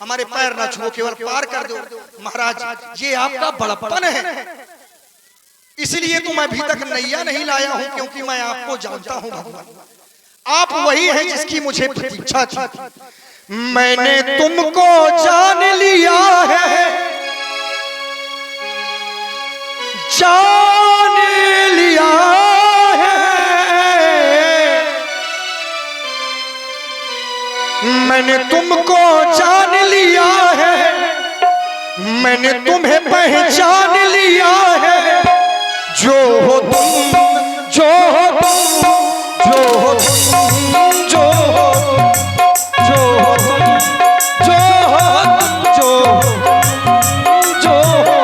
हमारे पैर ना छुओ, केवल पार कर दो। महाराज ये आपका बड़प्पन है, इसलिए तो मैं अभी तक नैया नहीं लाया हूं, क्योंकि मैं आपको जानता हूं भगवान। आप वही हैं जिसकी मुझे प्रतीक्षा थी। मैंने तुमको जान लिया है, जान लिया है, मैंने तुमको जान लिया है, मैंने तुम्हें पहचान लिया है। जो हो तुम, जो हो तुम, जो हो तुम, जो हो, जो हो तुम, जो हो तुम, जो हो, जो हो।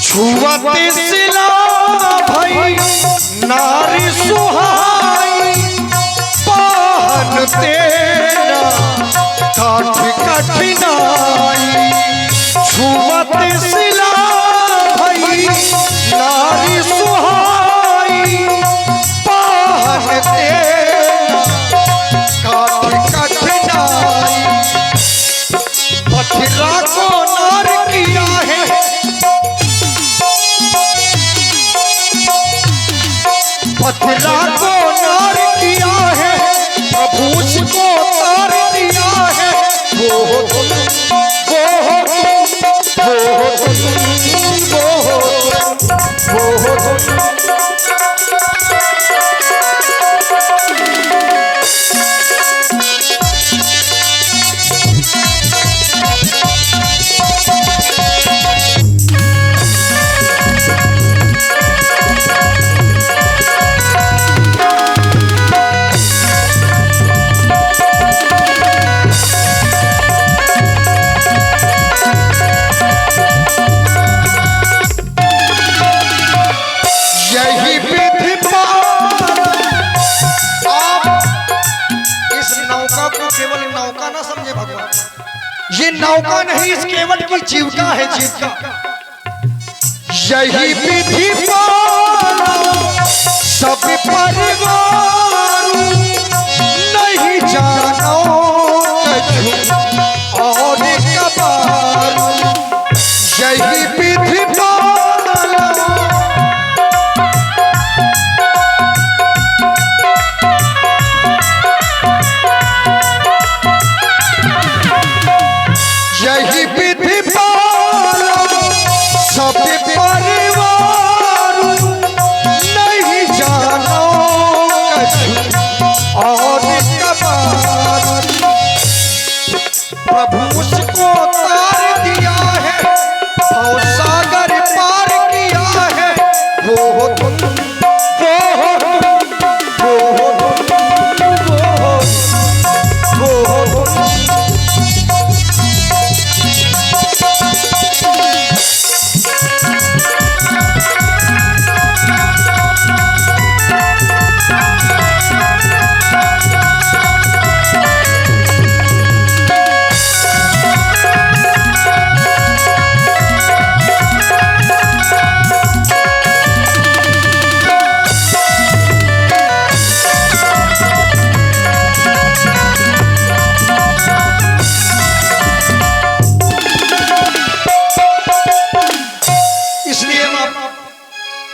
छुआते सिला भाई नारी सुहाई, पाहन तेरा काठ कठिनाई। छुआते सिला भाई नारी सुहाई, पाहन तेरा काठ कठिनाई। पथरा को नार किया है, पथरा को नार किया है, प्रभु को तार दिया है। वो हो तुम, वो हो तुम, वो हो तुम, वो हो, वो हो तुम। यही विधि आप इस नौका को केवल नौका ना समझे भगवान, ये नौका नहीं, इस केवल की जीविका है, जीविका। यही विधि सब परिवार नहीं जानो और कबार। यही विधि यही विधि सब परिवार नहीं जानो और कबार। प्रभु उसको तार दिया है, भव सागर पार किया है। वो हो तुम, वो हो तुम, वो हो तुम, वो हो, वो हो तुम।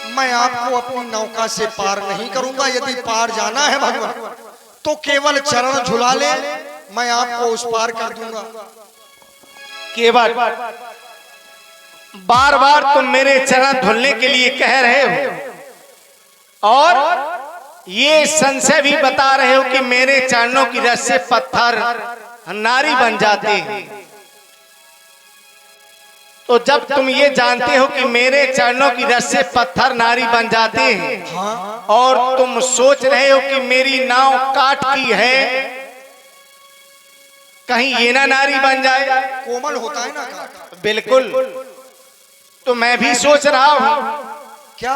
मैं आपको अपनी नौका से पार नहीं करूंगा। यदि पार जाना है भगवान तो केवल चरण झुला ले, मैं आपको उस पार कर दूंगा। केवल बार बार तुम मेरे चरण धुलने के लिए कह रहे हो और ये संशय भी बता रहे हो कि मेरे चरणों की रस से पत्थर नारी बन जाते हैं। तो जब तुम ये जानते हो कि मेरे चरणों की रस से पत्थर नारी बन जाते हैं और तुम सोच रहे हो कि मेरी नाव काठ की है, कहीं ये ना नारी बन जाए। कोमल होता है ना काट। बिल्कुल। तो मैं भी सोच रहा हूँ क्या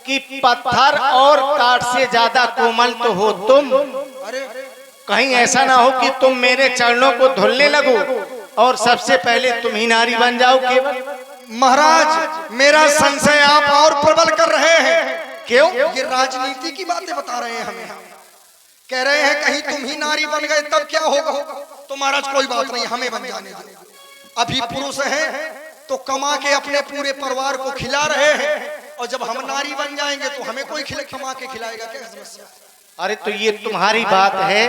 कि पत्थर और काठ से ज्यादा कोमल तो हो तुम। अरे कहीं ऐसा ना हो कि तुम मेरे चरणों को धुलने लगो और सबसे पहले तुम ही नारी बन जाओ केवल। महाराज, मेरा संशय आप और प्रबल कर रहे हैं। क्यों? ये राजनीति की बातें बता रहे हैं हमें। कह रहे हैं कहीं तुम ही नारी बन गए तब क्या होगा। तो महाराज कोई बात नहीं, हमें बन जाने दो। अभी पुरुष हैं तो कमा के अपने पूरे परिवार को खिला रहे हैं, और जब हम नारी बन जाएंगे तो हमें कोई कमा के खिलाएगा, क्या समस्या। अरे तो ये तुम्हारी बात है,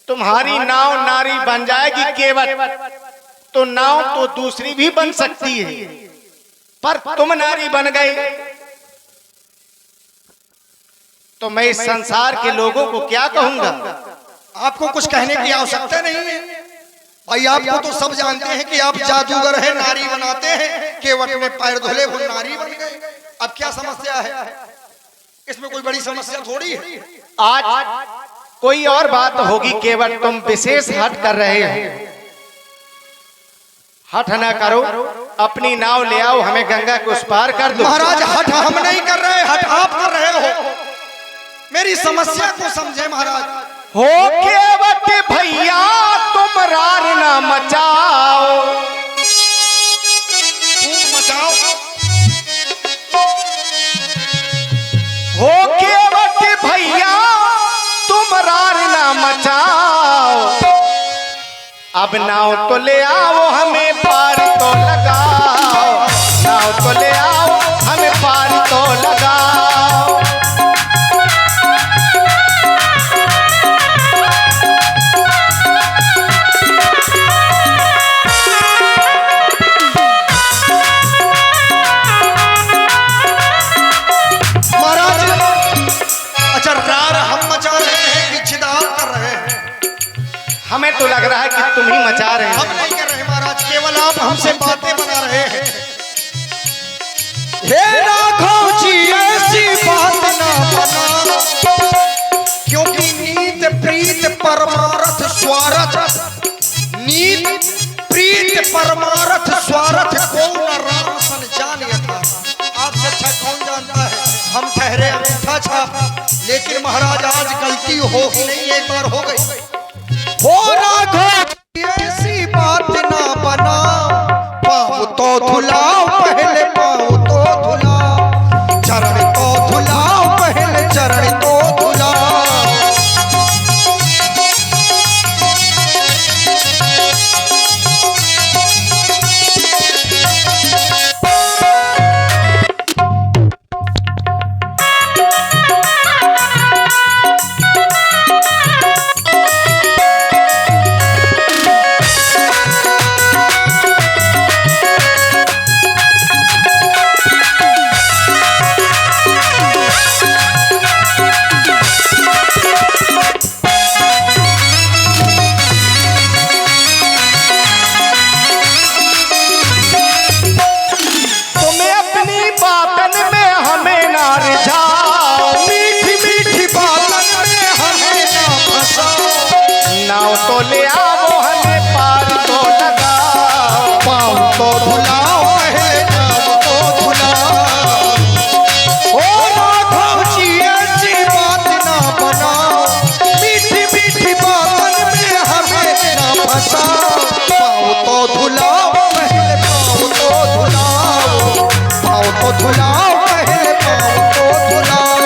तुम्हारी नाव नारी बन जाएगी केवल, तो नाव तो दूसरी भी बन सकती है, पर तुम नारी बन गए तो मैं इस संसार के लोगों को क्या कहूंगा। आपको कुछ कहने की आवश्यकता नहीं है भाई, आपको तो सब जानते हैं कि आप जादूगर हैं, नारी बनाते हैं, केवट में पैर धुले वो नारी बन गए। अब क्या समस्या है, इसमें कोई बड़ी समस्या थोड़ी है। आज कोई और बात होगी, केवल तुम विशेष हट कर रहे हो। हट ना करो, अपनी नाव ले आओ, हमें गंगा को उस पार कर दो। महाराज हट हम नहीं कर रहे, हट आप कर रहे हो। मेरी समस्या को समझे महाराज। हो केवट भैया तुम रार ना मचाओ, खूब मचाओ। हो केवट भैया तुम रार ना मचाओ, अब नाव तो ले आओ हमें पार तो लगाओ, नाव तो ले आओ हमें पार तो लगाओ। हमें तो लग रहा है कि तुम ही मचा रहे हो। हम नहीं कर रहे महाराज, केवल आप हमसे बातें बना रहे हैं। हे राघव जी ऐसी बात ना बना, क्योंकि नीत प्रीत परमारथ स्वार्थ, नीत प्रीत परमारथ स्वार्थ को न राम सन जान यथा। आपसे अच्छा कौन जानता है, हम ठहरे अंगूठा छाप, लेकिन महाराज आज गलती हो ही नहीं, एक बार हो गई। हो राघव ऐसी बात ना बना, पाँव तो धुलाओ पहले, पाँव तो धुलाओ, चरण तो धुलाओ पहले, चरण तो धुलाओ। तो ले आओ हमें पार तो लगाओ, पाँव तो धुलाओ पहले, पाँव तो धुलाओ। ओ राघव जी ऐसी बात ना बनाओ, मीठी मीठी बातन में हमें ना फंसाओ। पाँव तो धुलाओ पहले, पाँव तो धुलाओ, पाँव तो धुलाओ पहले, पाँव तो धुलाओ।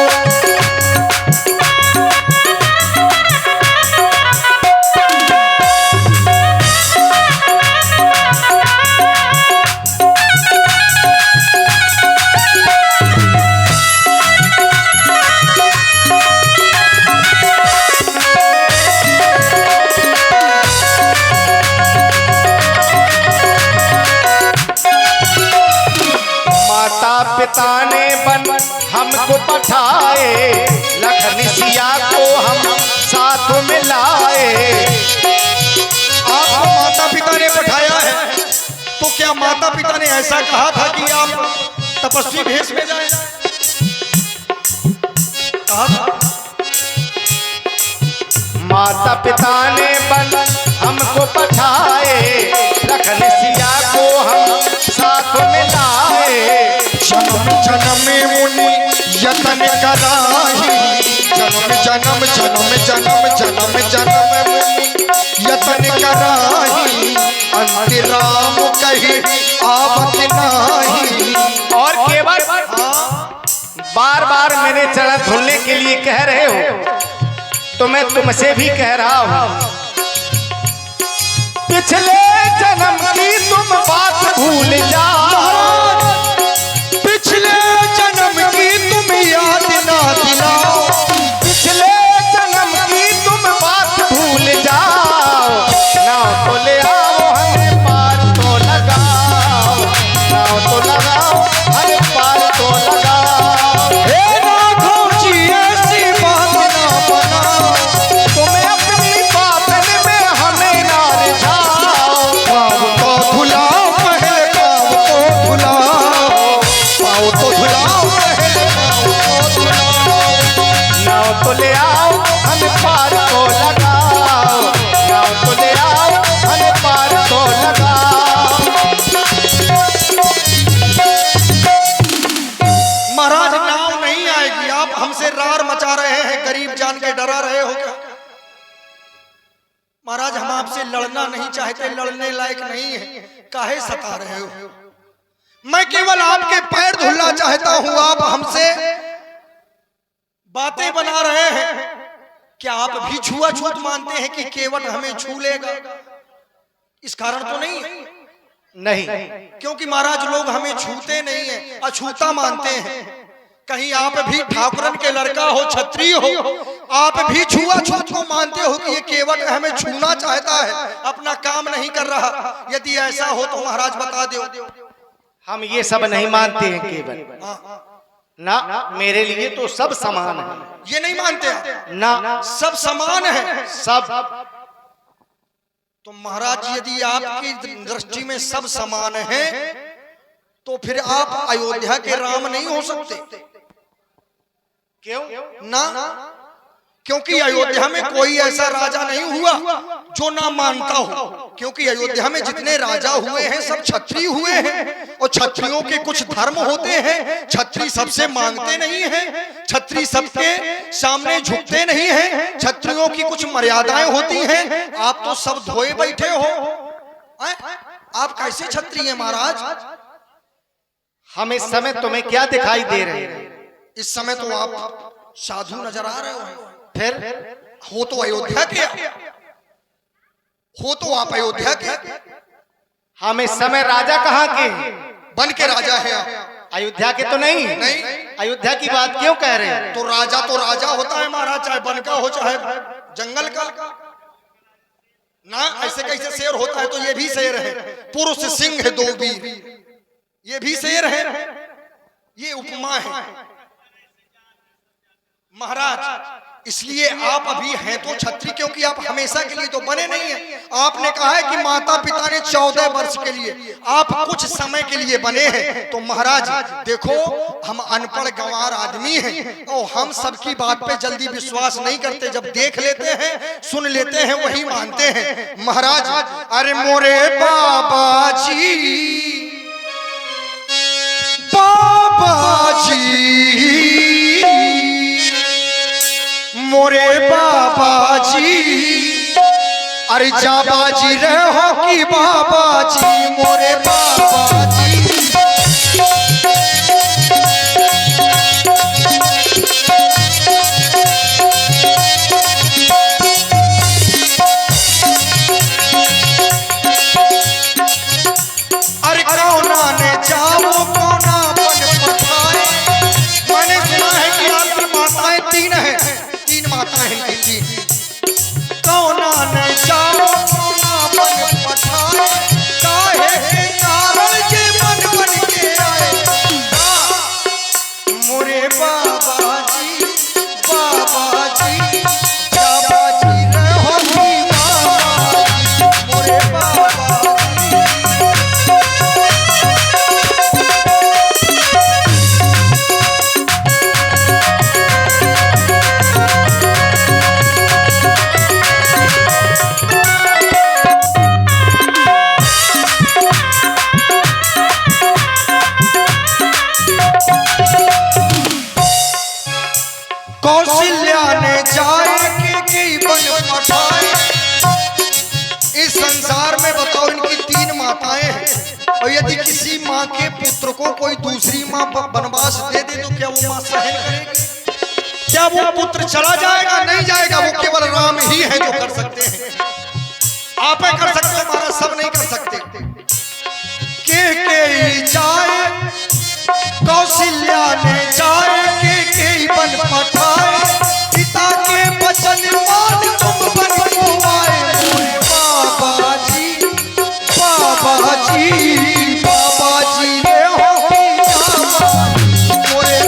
पिता ने बन हमको पठाए, लखन सिया को हम साथ में लाए। आपको माता पिता ने पठाया है, तो क्या माता पिता ने ऐसा कहा था कि आप तपस्वी भेष में जाएं? कहा था? माता पिता ने बन हमको पठाए, लखन सिया को हम साथ में लाए। जन्म जन्म मुनि यतन कराही, जन्म जन्म जन्म जन्म जन्म जन्म मुनि यतन कराही, अंत राम कही आवत नाही। और केवल बार बार मेरे चरण धुलने के लिए कह रहे हो, तो मैं तुमसे भी कह रहा हूं, पिछले जन्म की तुम बात भूल जाओ, पिछले जन्म की तुम याद ना दिलाओ, पिछले जन्म की तुम बात भूल जाओ। नाव तो ले आओ हमें पार तो लगाओ, नाव तो लगाओ हमें पार तो लगाओ। हे राघव जी ऐसी बात ना बनाओ, तुम्हें अपनी बातन में हमें ना रिझाओ। पाँव तो धुलाओ पहले, पाँव तो धुलाओ, पाँव तो धुलाओ पहले, पाँव तो धुलाओ। नाव तो ले आओ हमें पार तो लगाओ, नाव तो ले आओ हमें पार तो लगाओ। महाराज नाव नहीं आएगी, आप हमसे रार मचा रहे हैं, गरीब जान के डरा रहे हो क्या? महाराज हम आपसे लड़ना नहीं चाहते, लड़ने लायक नहीं है, काहे सता रहे हो? मैं केवल आपके पैर धुलना चाहता हूं, आप हमसे बातें बना रहे हैं। क्या आप भी छुआछूत मानते हैं कि केवट हमें छू लेगा? इस कारण तो नहीं है, नहीं, क्योंकि महाराज लोग हमें छूते नहीं है, अछूता मानते हैं। कहीं आप भी ठाकुरन के लड़का हो, क्षत्रिय हो, आप भी छुआछूत को मानते हो कि ये केवट हमें छूना चाहता है, अपना काम नहीं कर रहा? यदि ऐसा हो तो महाराज बता दो। हम ये सब नहीं मानते हैं केवल ना, मेरे लिए तो सब समान है। ये नहीं मानते हैं? ना, सब समान है सब। तो महाराज यदि आपकी दृष्टि में सब समान है, तो फिर आप अयोध्या के राम नहीं हो सकते। क्यों? ना, क्योंकि अयोध्या में कोई ऐसा राजा नहीं हुआ जो ना मानता हो, क्योंकि अयोध्या में जितने राजा हुए हैं सब क्षत्रिय हुए हैं, और क्षत्रियों के कुछ धर्म होते हैं, क्षत्रिय सबसे मांगते नहीं हैं, क्षत्रिय सबके सामने झुकते नहीं हैं, क्षत्रियों की कुछ मर्यादाएं होती हैं। आप तो सब धोए बैठे हो, आप कैसे क्षत्रिय हैं महाराज? हम इस समय तुम्हें क्या दिखाई दे रहे हैं? इस समय तो आप साधु नजर आ रहे हो। फिर हो तो अयोध्या के, हो तो आप अयोध्या के। हम इस समय राजा कहाँ के? बन के राजा है आप। अयोध्या के तो नहीं। नहीं, अयोध्या की बात क्यों कह रहे हैं? तो राजा होता है महाराज, चाहे बन का हो चाहे जंगल का ना। ऐसे कैसे शेर होता है? तो ये भी शेर है, पुरुष सिंह है दो वीर, ये भी शेर है, ये उपमा है महाराज। इसलिए आप अभी हैं तो क्षत्रिय, क्योंकि आप हमेशा के लिए तो बने नहीं हैं। आपने कहा है कि माता पिता ने 14 वर्ष के लिए, आप कुछ समय के लिए बने हैं। तो महाराज देखो, हम अनपढ़ गंवार आदमी हैं और हम सबकी बात पे जल्दी विश्वास नहीं करते। जब देख लेते हैं, सुन लेते हैं, वही मानते हैं महाराज। अरे मोरे बाबा जी, बाबा जी, मोरे बाबा जी, अरे जाबा जी रहो कि बाबा जी, मोरे बाबा जी। अरे कौना ने जाओ, कौना बन पठाए। मैंने सुना है कि आपकी माताएं 3 हैं, 3 माताएं हैं, 3। कौना ने जाओ, कौना बन पठाए, काहे के कारण जे मन और यदि किसी माँ के पुत्र को कोई दूसरी माँ वनवास दे दे तो क्या वो माँ सहन करेगी? क्या वो पुत्र चला जाएगा? नहीं जाएगा। वो केवल राम ही है जो कर सकते हैं। आप ही कर सकते हो, महाराज सब नहीं कर सकते। के जाए कौशल्या ने जाए के बन पठाए, पिता के वचन मान तुम बन को आए। बाबा जी बाबा जी बाबा जी रे हो मोरे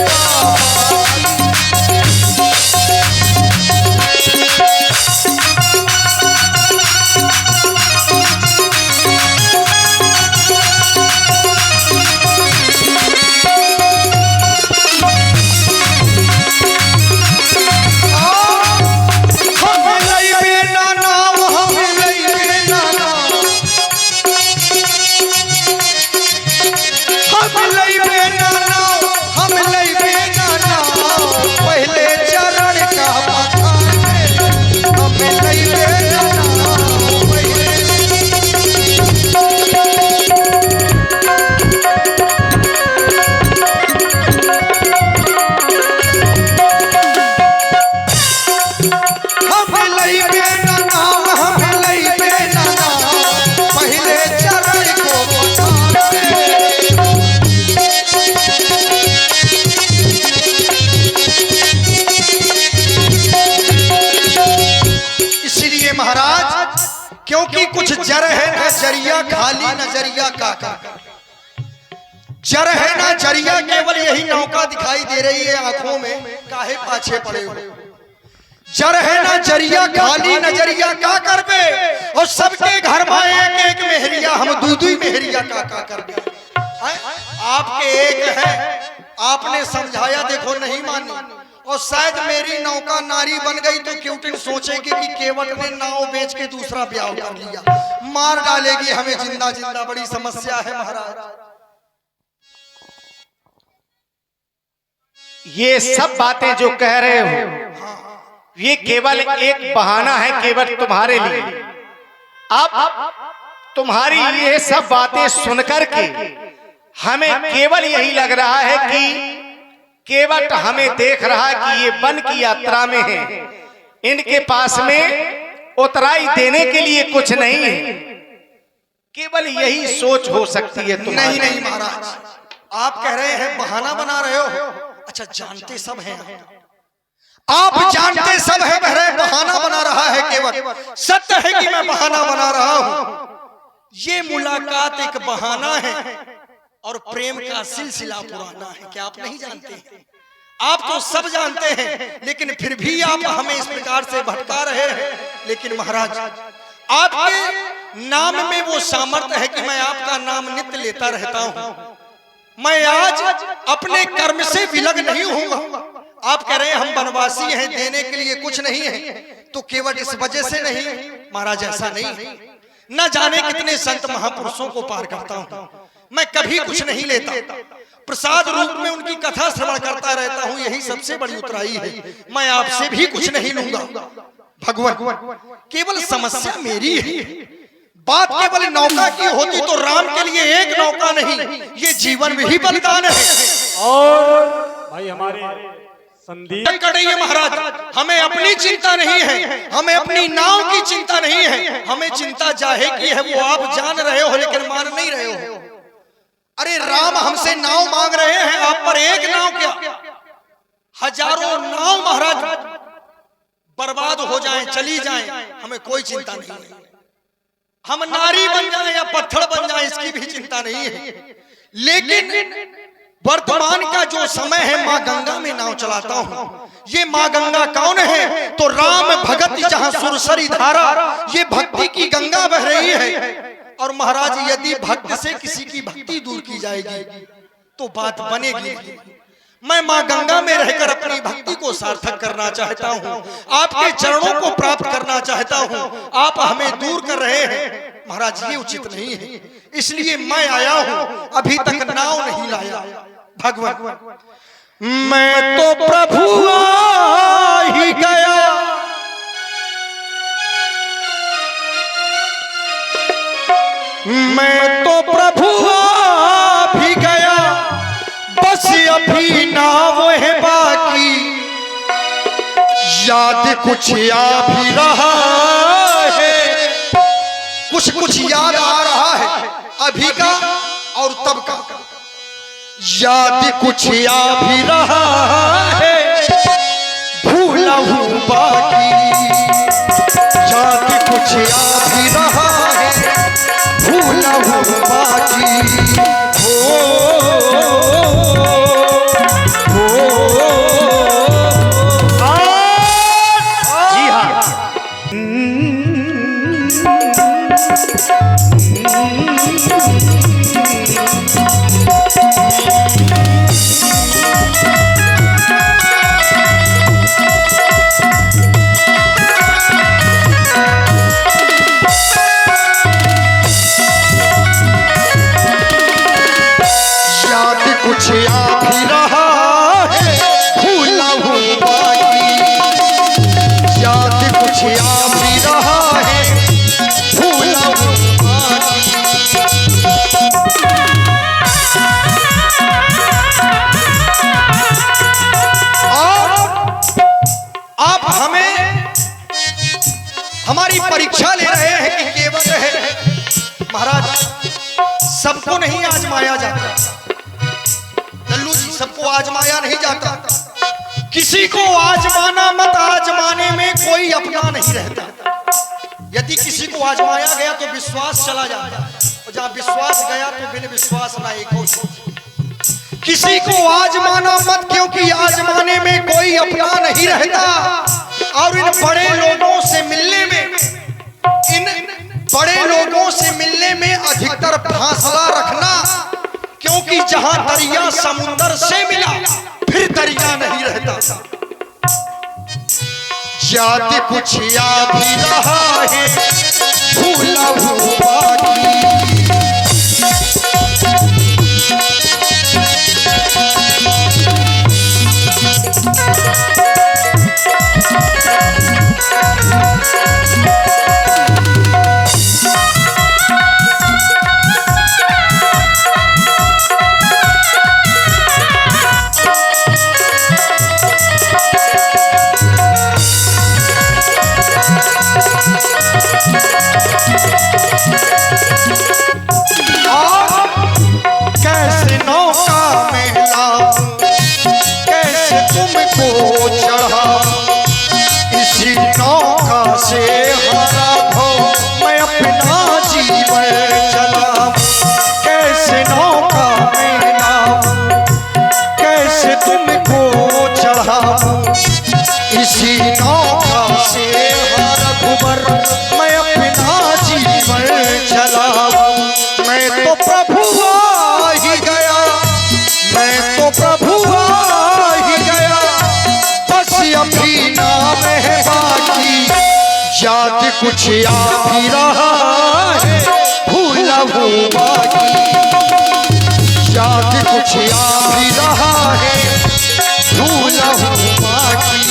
क्योंकि कुछ जर है नजरिया खाली नजरिया काका। जर है ना जरिया, केवल यही नौका दिखाई दे रही है आंखों में, काहे पाछे पड़े हो। जर है ना जरिया खाली नजरिया का कर बे, और सबके घर में एक एक मेहरिया, हम दूधू मेहरिया का कर बे। आपके एक है, आपने समझाया देखो नहीं मानी, और शायद मेरी नौका नारी बन गई तो क्यूटिन सोचेगी कि केवट ने नाव बेच के दूसरा ब्याह कर लिया, मार डालेगी हमें जिंदा जिंदा। बड़ी समस्या है महाराज। ये सब बातें जो कह रहे हो ये केवल एक बहाना है केवल तुम्हारे लिए। अब तुम्हारी ये सब बातें सुनकर के हमें केवल यही लग रहा है कि केवट हमें देख रहा है कि ये वन की यात्रा में है, इनके पास में उतराई देने के लिए कुछ नहीं है। केवल यही सोच हो सकती है तुम्हारी। नहीं महाराज, आप कह रहे हैं बहाना बना रहे हो। अच्छा, जानते सब हैं आप जानते सब है, कह रहे बहाना बना रहा है केवट। सत्य है कि मैं बहाना बना रहा हूं। ये मुलाकात एक बहाना है और प्रेम का सिलसिला पुराना है। क्या आप नहीं जानते? आप तो सब जानते हैं, लेकिन फिर भी आप हमें इस प्रकार से भटका रहे हैं। लेकिन महाराज, आपके नाम में वो सामर्थ्य है कि मैं आपका नाम नित्य लेता रहता हूं। मैं आज अपने कर्म से विलग नहीं हूँ। आप कह रहे हैं हम वनवासी हैं, देने के लिए कुछ नहीं है, तो केवल इस वजह से नहीं महाराज, ऐसा नहीं। न जाने कितने संत महापुरुषों को पार करता हूँ, मैं कभी कुछ नहीं लेता, प्रसाद रूप में उनकी कथा श्रवण करता रहता हूँ, यही सबसे बड़ी उतराई है। मैं आपसे भी कुछ नहीं लूंगा भगवान, केवल समस्या मेरी है। बात केवल नौका की होती तो राम के लिए एक नौका नहीं, ये जीवन भी बलिदान है। और भाई हमारे संदीप कड़िए महाराज, हमें अपनी चिंता नहीं है, हमें अपनी नाव की चिंता नहीं है, हमें चिंता जाहे की है, वो आप जान रहे हो लेकिन मान नहीं रहे हो। अरे राम हमसे नाव मांग रहे हैं, आप पर एक नाव क्या, हजारों नाव महाराज बर्बाद हो जाएं, चली जाएं, हमें कोई चिंता नहीं है। हम नारी बन जाएं या पत्थर बन जाएं, इसकी भी चिंता नहीं है। लेकिन वर्तमान का जो समय है, माँ गंगा में नाव चलाता हूँ। ये माँ गंगा कौन है? तो राम भगत जहाँ सुरसरी धारा, ये भक्ति की गंगा बह रही है। और महाराज, यदि भक्त से किसी की भक्ति दूर की जाएगी तो बात बनेगी। मैं माँ गंगा में रहकर अपनी भक्ति को सार्थक करना चाहता हूँ, आपके चरणों को प्राप्त करना चाहता हूँ। आप हमें दूर कर रहे हैं महाराज, ये उचित नहीं है। इसलिए मैं आया हूँ, अभी तक नाव नहीं लाया। भगवान, मैं तो प्रभु आ ही गया, मैं तो प्रभु आ भी गया, बस अभी नाव है बाकी, याद कुछ आ भी रहा है। कुछ कुछ याद आ रहा है, अभी का और तब का, याद कुछ आ भी रहा है, भूला हूँ बाकी, याद कुछ आ भी रहा है, भूला हूँ बाकी। जी हाँ, कुछ आ भी रहा है, भूला हूँ बाकी, याद कुछ आ भी रहा है, भूला हूँ बाकी। आप हमें हमारी परीक्षा ले रहे हैं कि केवल है महाराज, सबको नहीं आजमाया जाता, सबको आजमाया नहीं जाता, किसी को आजमाना मत, आजमाने में कोई अपना नहीं रहता। यदि किसी को आजमाया गया तो विश्वास चला जाता, और जहां विश्वास गया तो बिन विश्वास ना एक हो। किसी को आजमाना मत, क्योंकि आजमाने में कोई अपना नहीं रहता। और इन बड़े लोगों से मिलने में अधिकतर फासला रखना, क्योंकि जहां दरिया समुंदर से मिला फिर दरिया नहीं रहता। याद कुछ आ भी रहा है, भूला हूँ बाकी, कैसे नौका में लाऊं, कैसे तुमको चढ़ा, इसी नौका से हारा हो मैं अपना जीवन चलाऊं। कैसे नौका में लाऊं, कैसे तुमको चढ़ाऊं, इसी नौका से हारा घुमर मैं अपना जीवन चलाऊं। मैं तो प्रभु आ ही गया, मैं तो प्रभु आ ही गया, बस अभी नाम है बाकी, याद कुछ आ भी रहा है, भूला हूँ बाकी, याद कुछ आ भी रहा है, भूला हूँ बाकी।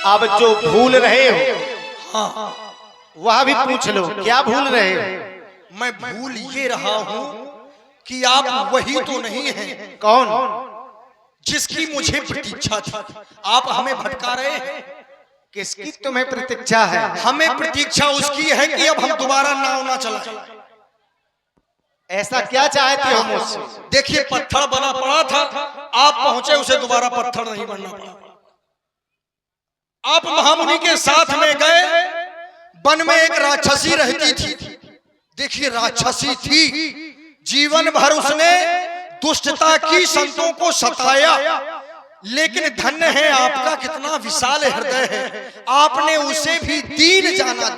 अब जो भूल रहे हो वह भी पूछ लो, क्या भूल रहे हो? मैं भूल ये रहा हूं कि आप वही तो नहीं हैं। कौन? जिसकी मुझे प्रतीक्षा थी। आप हमें भटका रहे हैं। किसकी तुम्हें प्रतीक्षा है? हमें प्रतीक्षा उसकी है कि अब हम दोबारा नाव ना चलाएं। ऐसा क्या चाहते हो मुझसे? देखिए, पत्थर बना पड़ा था, आप पहुंचे, उसे दोबारा पत्थर नहीं बनना पड़ा। आप महामुनि के साथ में गए, वन में एक राक्षसी रहती थी। देखिए, राक्षसी थी, जीवन भर उसने दुष्टता की, संतों को सताया, लेकिन धन्य है आपका कितना विशाल हृदय है। आपने उसे भी दीन जाना,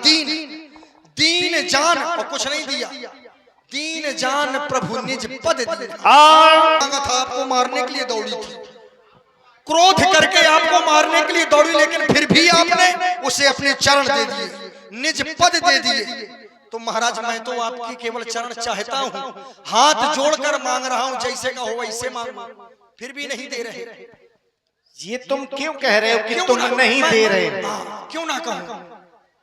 दीन जान, और कुछ नहीं दिया, दीन जान प्रभु निज पद दीन। और था आपको मारने के लिए दौड़ी थी, क्रोध करके आपको मारने के लिए दौड़ी, लेकिन फिर भी आपने उसे अपने चरण दे दिए, निज पद दे दिए। तो महाराज मैं तो आपकी केवल चरण चाहता हूँ, हाथ जोड़कर मांग रहा हूँ, जैसे का हो वैसे मांगो, फिर भी नहीं दे रहे। ये तुम क्यों कह रहे हो कि तुम नहीं दे रहे? क्यों ना कहूं?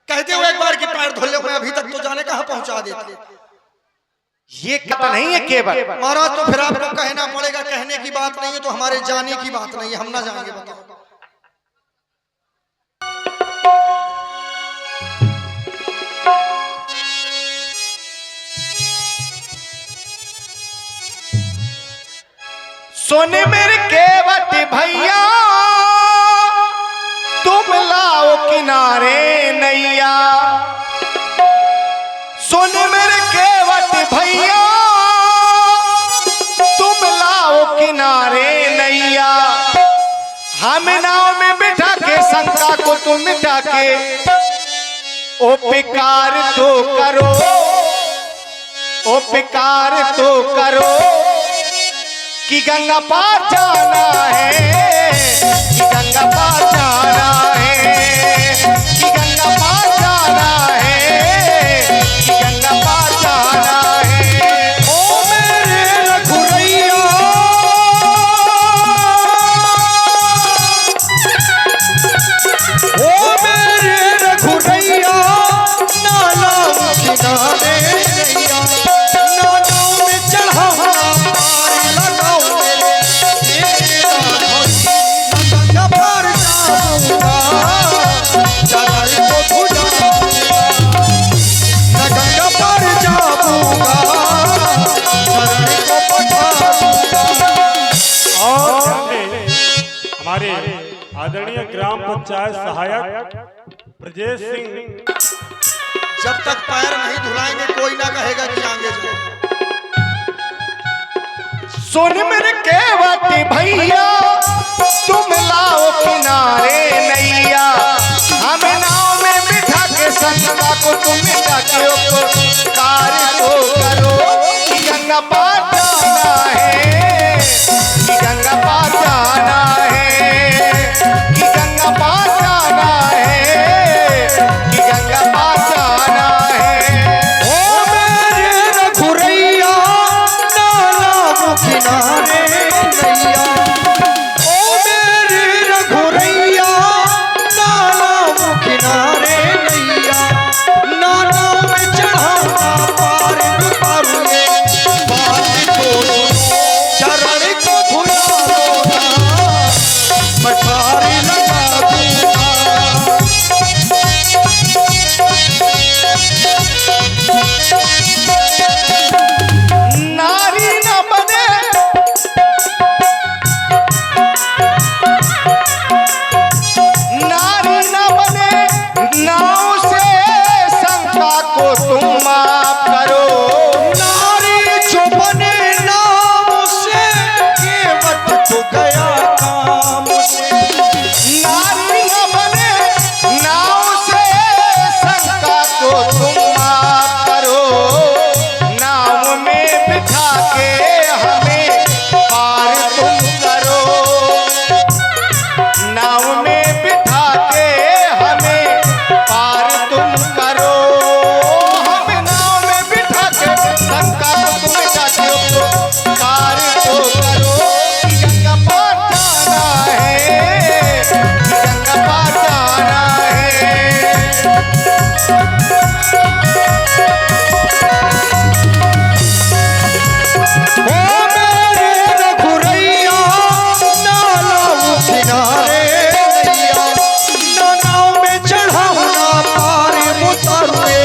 कहते हो एक बार कि पैर धो ले, मैं अभी तक तो जाने कहां पहुंचा देते। ये कथा नहीं है केवल महाराज, तो फिर आपको कहना पड़ेगा, कहने की बात नहीं है तो हमारे जाने की बात नहीं है, हम ना जाएंगे। बताओ सोने मेरे केवट भैया, तुम लाओ किनारे नैया। सोने मेरे केवट भैया, तुम लाओ किनारे नैया। हम नाव में बिठा के शंका को तुम मिटा के ओ पिकार तो करो, ओ पिकार तो करो कि गंगा पार जाना है, कि गंगा पार जाना है, कि गंगा पार जाना है, कि गंगा पार जाना है। ओ मेरे रघुरैया, ओ मेरे रघुरैया, नाला किनारे नैया, नाला में चढ़ाऊंगा पार लगाऊं मेरे, गंगा पार जाऊंगा, चढ़ाई को भुजाऊंगा, गंगा पार जाऊंगा, चढ़ाई को पठाऊंगा। और हमारे आदरणीय ग्राम पंचायत सहायक ब्रजेश सिंह, जब तक पैर नहीं धुलाएंगे कोई ना कहेगा कि आगे जाओ। सोने मेरे केवट भैया, तुम लाओ किनारे नैया। हम नाव में बिठा के शंका को तुम मिटा के कार्य को करो कि गंगा पार जाना है, कि गंगा पार जाना है, कि गंगा पार जाना है, कि गंगा पार जाना है। ओ मेरे रघुरैया, नाला किनारे नैया, ओ मेरे रघुरैया, नाला किनारे नैया, नाला में चढ़ाऊंगा पार उतारूंगे, बात को चरण को धुलाऊंगा, मठारी लगा दूंगा। नारी न बने, नारी न बने नाव से शंका को तुम माफ करो। नारी जो बने नाम से, केवट तो गया काम से। नारी न बने नाव से शंका को तुम माफ करो। नाव में बिठा के हमें पार तुम करो, नाव में बिठा के हमें पार तुम करो। हम नाव में बिठा के शंका को तुम मिटा के पार तो करो कि गंगा पार जाना है, कि गंगा पार जाना है। ओ मेरे रघुरैया, नाला किनारे नैया, नाव में चढ़ाऊंगा पार उतारूंगे,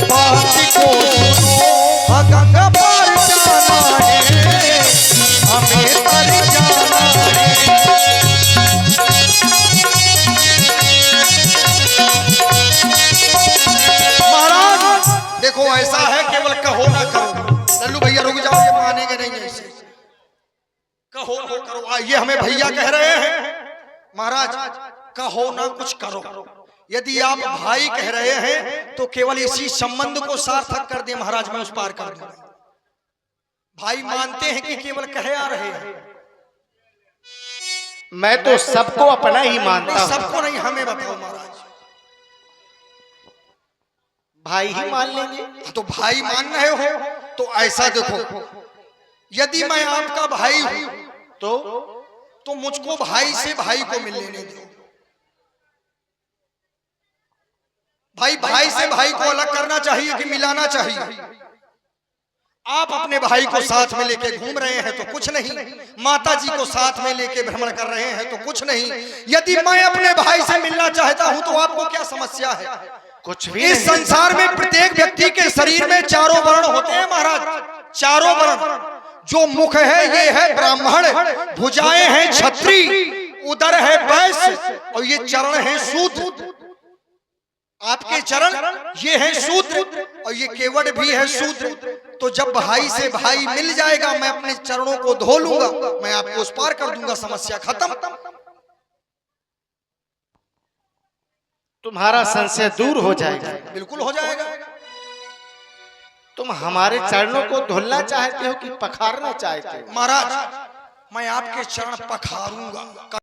बात को सुनो, गंगा पार जाना है, हमें तर जाना है। महाराज देखो, ऐसा है केवल कहो ना करो। लल्लू भैया रुक जाओ, ये मानेंगे नहीं ऐसे। कहो ना करो, ये हमें भैया कह रहे हैं। महाराज कहो ना कुछ करो। यदि आप भाई कह रहे हैं तो केवल इसी संबंध को सार्थक कर दे महाराज, मैं उस पार कर दूंगा। भाई मानते हैं कि केवल कहे आ रहे हैं? मैं तो सबको अपना ही मानता नहीं, हूँ। सबको नहीं, हमें बताओ महाराज। भाई ही मान लेंगे। तो भाई मान रहे हो तो ऐसा देखो, यदि मैं आपका भाई हूं तो मुझको भाई से भाई को मिल लेने दो। भाई से भाई को अलग करना चाहिए कि मिलाना चाहिए? आप अपने भाई को साथ में लेके घूम रहे हैं तो कुछ नहीं, माता जी को साथ में लेके भ्रमण कर रहे हैं तो कुछ नहीं। यदि मैं अपने भाई से मिलना चाहता हूं तो आपको क्या समस्या है? कुछ भी इस संसार में प्रत्येक व्यक्ति के शरीर में चारों वर्ण होते हैं महाराज, चारों वर्ण। जो मुख है ये है ब्राह्मण, भुजाएं हैं क्षत्रिय, उदर है वैश्य और ये चरण है शूद्र। आपके चरण ये है शूद्र और ये केवट भी है शूद्र। तो जब भाई से भाई मिल जाएगा, मैं अपने चरणों को धो लूंगा, मैं आपको उस पार कर दूंगा, समस्या खत्म। तुम्हारा संशय दूर हो जाएगा। बिल्कुल हो जाएगा। तुम हमारे चरणों को धुलना चाहते हो कि पखारना चाहते हो? महाराज मैं आपके चरण पखारूंगा।